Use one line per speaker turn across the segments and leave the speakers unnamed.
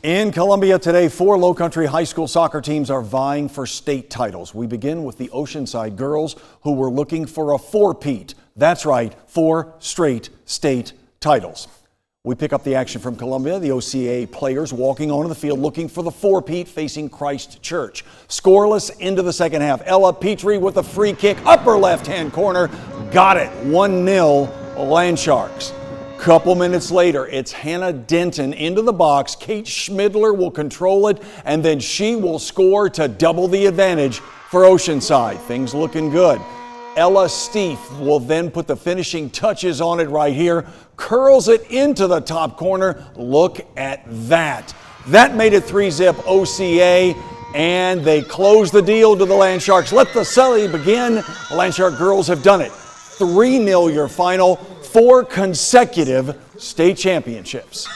In Columbia today, 4 Lowcountry high school soccer teams are vying for state titles. We begin with the Oceanside girls, who were looking for a four-peat. That's right, 4 straight state titles. We pick up the action from Columbia. The OCA players walking onto the field looking for the four-peat facing Christ Church. Scoreless into the second half. Ella Petrie with a free kick, upper left-hand corner. Got it, 1-0 Land Sharks. Couple minutes later, it's Hannah Denton into the box. Kate Schmidler will control it, and then she will score to double the advantage for Oceanside. Things looking good. Ella Stieff will then put the finishing touches on it right here. Curls it into the top corner. Look at that. That made it 3-zip OCA, and they close the deal to the Land Sharks. Let the Sully begin. The Land Shark girls have done it. 3-0 your final. 4 consecutive state championships.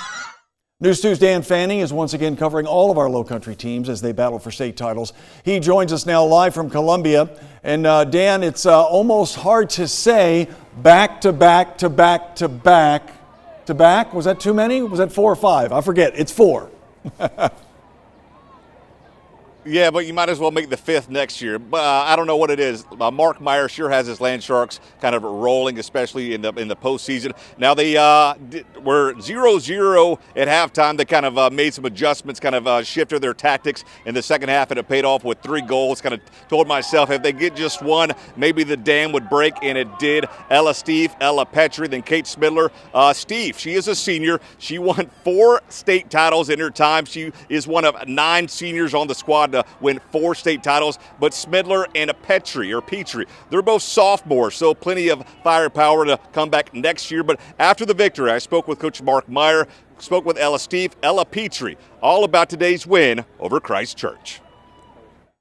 News 2's Dan Fanning is once again covering all of our Lowcountry teams as they battle for state titles. He joins us now live from Columbia. And Dan, it's almost hard to say back to back to back to back to back. Was that too many? Was that 4 or 5? I forget. It's 4.
Yeah, but you might as well make the 5th next year. I don't know what it is. Mark Meyer sure has his Land Sharks kind of rolling, especially in the postseason. Now they were 0-0 at halftime. They kind of made some adjustments, kind of shifted their tactics in the second half, and it paid off with 3 goals. Kind of told myself if they get just one, maybe the dam would break, and it did. Ella Stieff, Ella Petrie, then Kate Schmidler. Stieff, she is a senior. She won 4 state titles in her time. She is one of 9 seniors on the squad to win 4 state titles, but Schmidler and Petrie, they're both sophomores, so plenty of firepower to come back next year. But after the victory, I spoke with Coach Mark Meyer, spoke with Ella Stieff, Ella Petrie, all about today's win over Christ Church.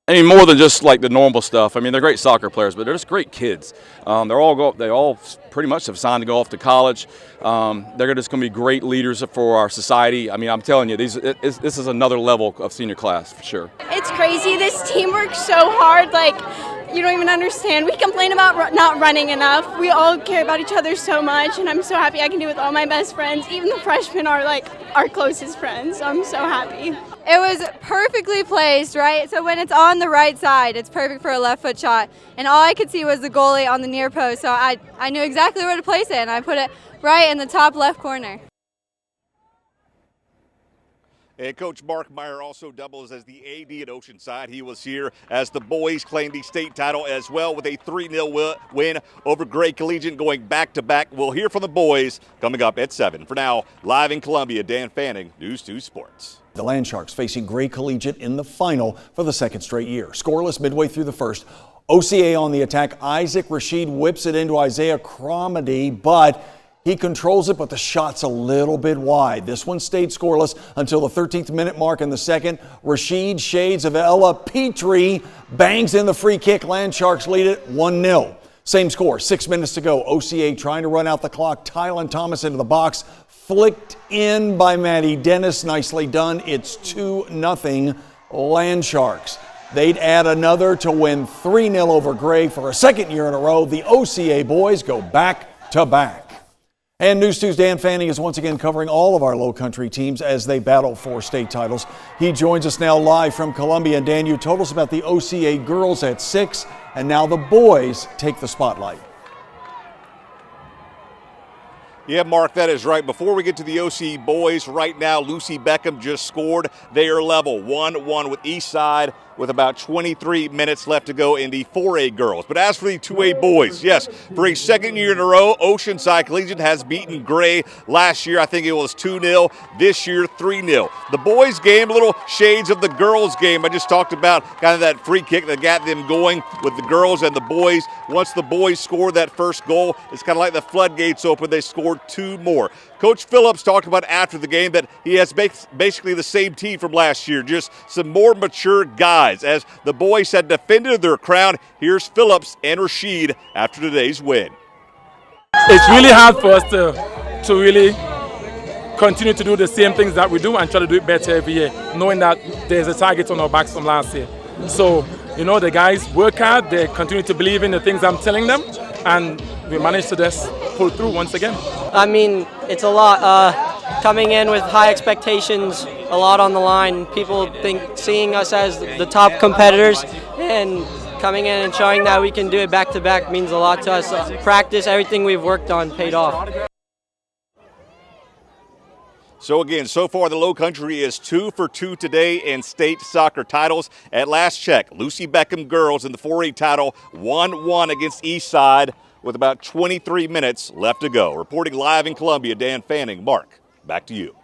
I mean, more than just like the normal stuff. I mean, they're great soccer players, but they're just great kids. They all pretty much have signed to go off to college. They're just going to be great leaders for our society. I mean, I'm telling you, this is another level of senior class for sure.
It's crazy. This team works so hard. Like, you don't even understand. We complain about not running enough. We all care about each other so much, and I'm so happy I can do it with all my best friends. Even the freshmen are like our closest friends. So I'm so happy.
It was perfectly placed, right? So when it's on the right side, it's perfect for a left foot shot. And all I could see was the goalie on the near post, so I knew exactly where to place it, and I put it right in the top left corner.
And Coach Mark Meyer also doubles as the AD at Oceanside. He was here as the boys claimed the state title as well with a 3-0 win over Gray Collegiate, going back-to-back. We'll hear from the boys coming up at 7. For now, live in Columbia, Dan Fanning, News 2 Sports.
The Land Sharks facing Gray Collegiate in the final for the 2nd straight year. Scoreless midway through the first. OCA on the attack. Isaac Rashid whips it into Isaiah Cromedy, but he controls it, but the shot's a little bit wide. This one stayed scoreless until the 13th minute mark in the second. Rashid, shades of Ella Petrie, bangs in the free kick. Land Sharks lead it 1-0. Same score, 6 minutes to go. OCA trying to run out the clock. Tylen Thomas into the box. Flicked in by Maddie Dennis. Nicely done. It's 2-0 Land Sharks. They'd add another to win 3-0 over Gray for a 2nd year in a row. The OCA boys go back to back. And News 2's Dan Fanning is once again covering all of our Lowcountry teams as they battle for state titles. He joins us now live from Columbia. And Dan, you told us about the OCA girls at 6, and now the boys take the spotlight.
Yeah, Mark, that is right. Before we get to the OC boys, right now, Lucy Beckham just scored. They are level 1-1 with Eastside with about 23 minutes left to go in the 4A girls. But as for the 2A boys, yes, for a 2nd year in a row, Oceanside Collegiate has beaten Gray. Last year, I think it was 2-0. This year, 3-0. The boys' game, little shades of the girls' game. I just talked about kind of that free kick that got them going with the girls and the boys. Once the boys scored that first goal, it's kind of like the floodgates open. They scored 2 more. Coach Phillips talked about after the game that he has basically the same team from last year, just some more mature guys. As the boys had defended their crown, here's Phillips and Rashid after today's win.
It's really hard for us to really continue to do the same things that we do and try to do it better every year, knowing that there's a target on our backs from last year. So, you know, the guys work hard, they continue to believe in the things I'm telling them, and we managed to just pull through once again.
I mean, it's a lot. coming in with high expectations, a lot on the line. People seeing us as the top competitors, and coming in and showing that we can do it back-to-back means a lot to us. Practice, everything we've worked on paid off.
So again, so far the Low Country is 2 for 2 today in state soccer titles. At last check, Lucy Beckham girls in the 4A title 1-1 against Eastside with about 23 minutes left to go. Reporting live in Columbia, Dan Fanning. Mark, back to you.